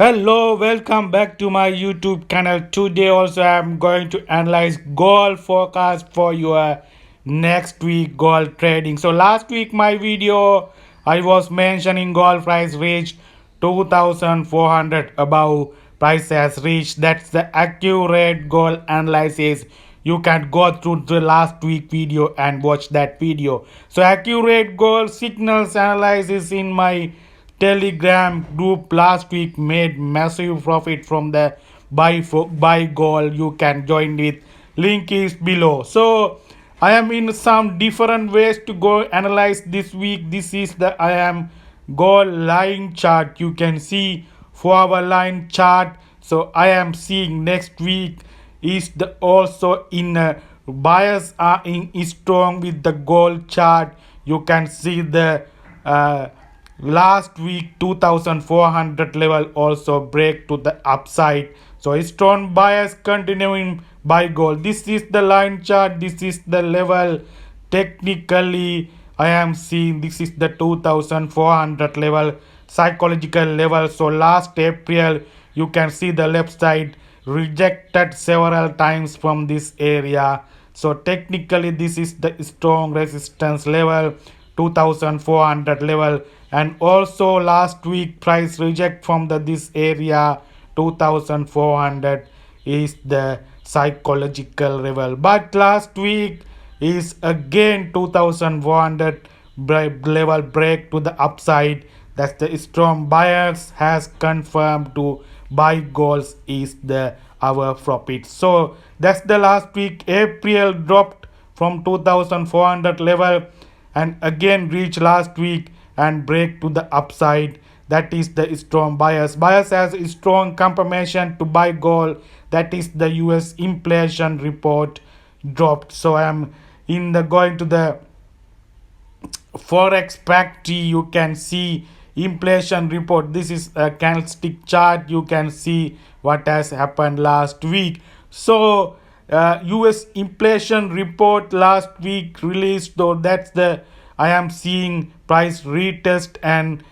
Hello, welcome back to my YouTube channel. Today also I'm going to analyze gold forecast for your next week gold trading. So last week my video I was mentioning gold price reached 2400 above price has reached. That's the accurate gold analysis. You can go through the last week video and watch that video. So accurate gold signals analysis in my Telegram group last week made massive profit from the buy gold. You can join with link is below. So I am in some different ways to go analyze this week. This is the I am gold line chart. You can see for our line chart. So I am seeing next week is the also in buyers are in strong with the gold chart. You can see the last week 2400 level also break to the upside, so strong buyers continuing buy gold. This is the line chart, this is the level. Technically I am seeing this is the 2400 level, psychological level. So last April you can see the left side rejected several times from this area. So technically this is the strong resistance level, 2400 level. And also last week price reject from the this area 2400 is the psychological level, but last week is again 2400 level break to the upside. That's the strong buyers has confirmed to buy goals is the our profit. So that's the last week April dropped from 2400 level and again reach last week and break to the upside. That is the strong buyers has strong confirmation to buy gold. That is the US inflation report dropped. So I am in the going to the Forex factory. You can see inflation report. This is a candlestick chart. You can see what has happened last week. So US inflation report last week released, though that's the I am seeing price retest and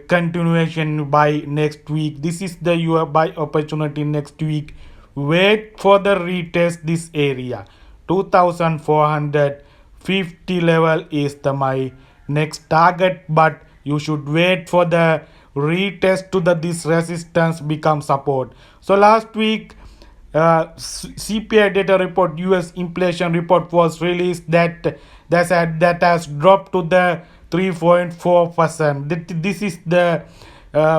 continuation by next week. This is the your buy opportunity next week. Wait for the retest this area 2450 level is the my next target, but you should wait for the retest to the this resistance become support. So last week CPI data report, US inflation report was released that has dropped to the 3.4%. This is the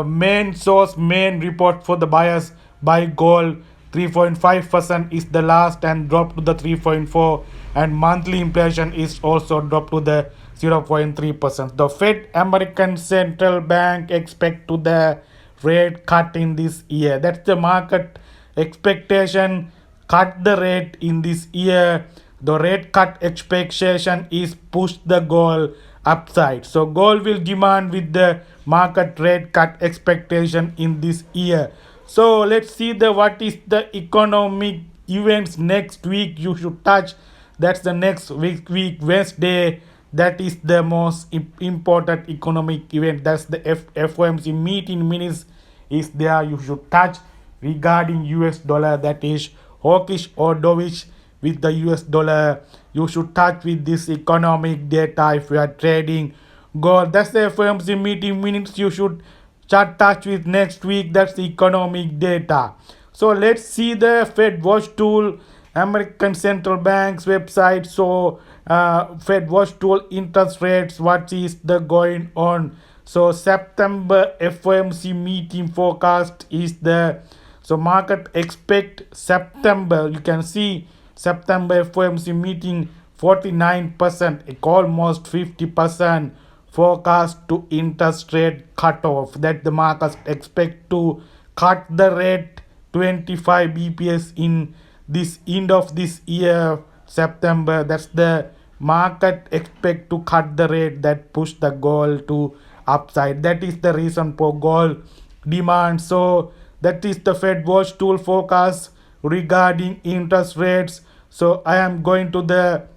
main source, main report for the buyers buy gold. 3.5% is the last and dropped to the 3.4, and monthly inflation is also dropped to the 0.3%. The Fed, American Central Bank, expect to the rate cut in this year. That's the market expectation. Cut the rate in this year. The rate cut expectation is push the gold upside. So gold will demand with the market rate cut expectation in this year. So let's see the what is the economic events next week you should touch. That's the next week Wednesday. That is the most important economic event. That's the FOMC meeting minutes is there. You should touch regarding US dollar, that is hawkish or dovish with the US dollar. You should touch with this economic data if you are trading gold. That's the FOMC meeting minutes you should chart touch with next week. That's the economic data. So let's see the Fed watch tool, American Central Bank's website. So Fed watch tool interest rates, what is the going on. So September FOMC meeting forecast is the, so market expect September, you can see September FOMC meeting 49%, almost 50% forecast to interest rate cutoff, that the markets expect to cut the rate 25 bps in this end of this year September. That's the market expect to cut the rate, that push the gold to upside. That is the reason for gold demand. So that is the Fed watch tool forecast regarding interest rates. So I am going to the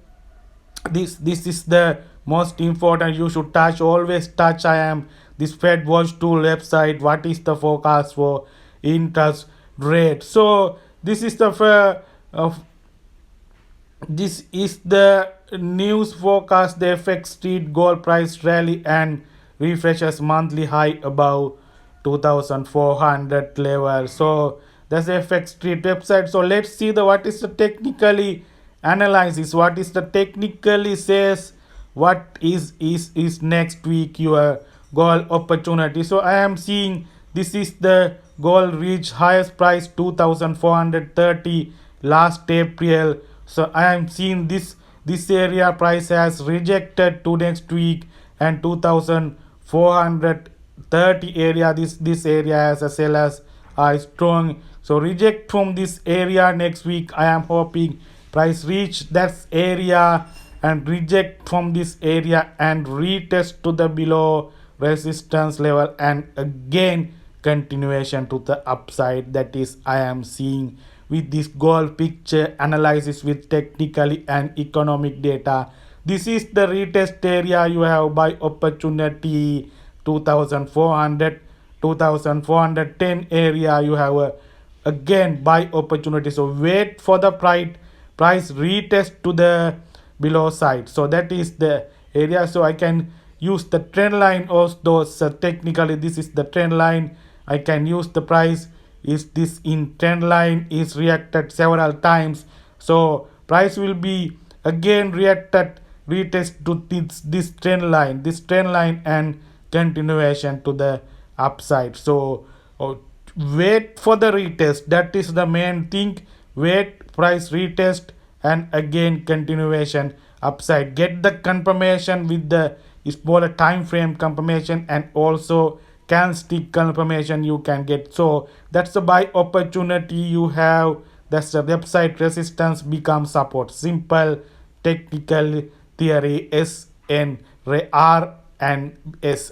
this is the most important you should touch, always touch. I am this Fed Watch Tool website, what is the forecast for interest rate. So this is the this is the news forecast. The FX Street gold price rally and refreshes monthly high above 2400 level. So that's the FX Street website. So let's see the what is the technically analysis. What is the technically says what is next week your gold opportunity. So I am seeing this is the gold reach highest price 2430 last April. So I am seeing this area price has rejected to next week, and 2430 area, this area as a sellers are strong. So reject from this area next week. I am hoping price reach that area and reject from this area and retest to the below resistance level, and again continuation to the upside. That is I am seeing with this gold picture analysis with technically and economic data. This is the retest area you have buy opportunity 2400 2410 area you have again buy opportunity. So wait for the price retest to the below side. So that is the area. So I can use the trend line of those. Technically this is the trend line. I can use the price is this in trend line is reacted several times. So price will be again reacted retest to this trend line and continuation to the upside. So wait for the retest. That is the main thing. Wait price retest and again continuation upside. Get the confirmation with the smaller time frame confirmation and also candlestick confirmation you can get. So that's the buy opportunity you have. That's the website resistance become support. Simple technical theory. R and S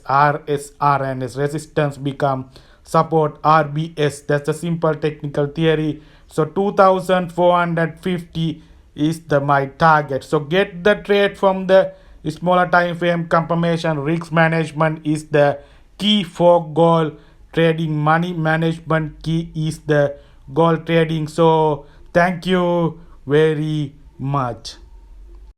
resistance become support. RBS, that's a simple technical theory. So 2450 is the my target. So get the trade from the smaller time frame confirmation. Risk management is the key for gold trading. Money management key is the gold trading. So thank you very much.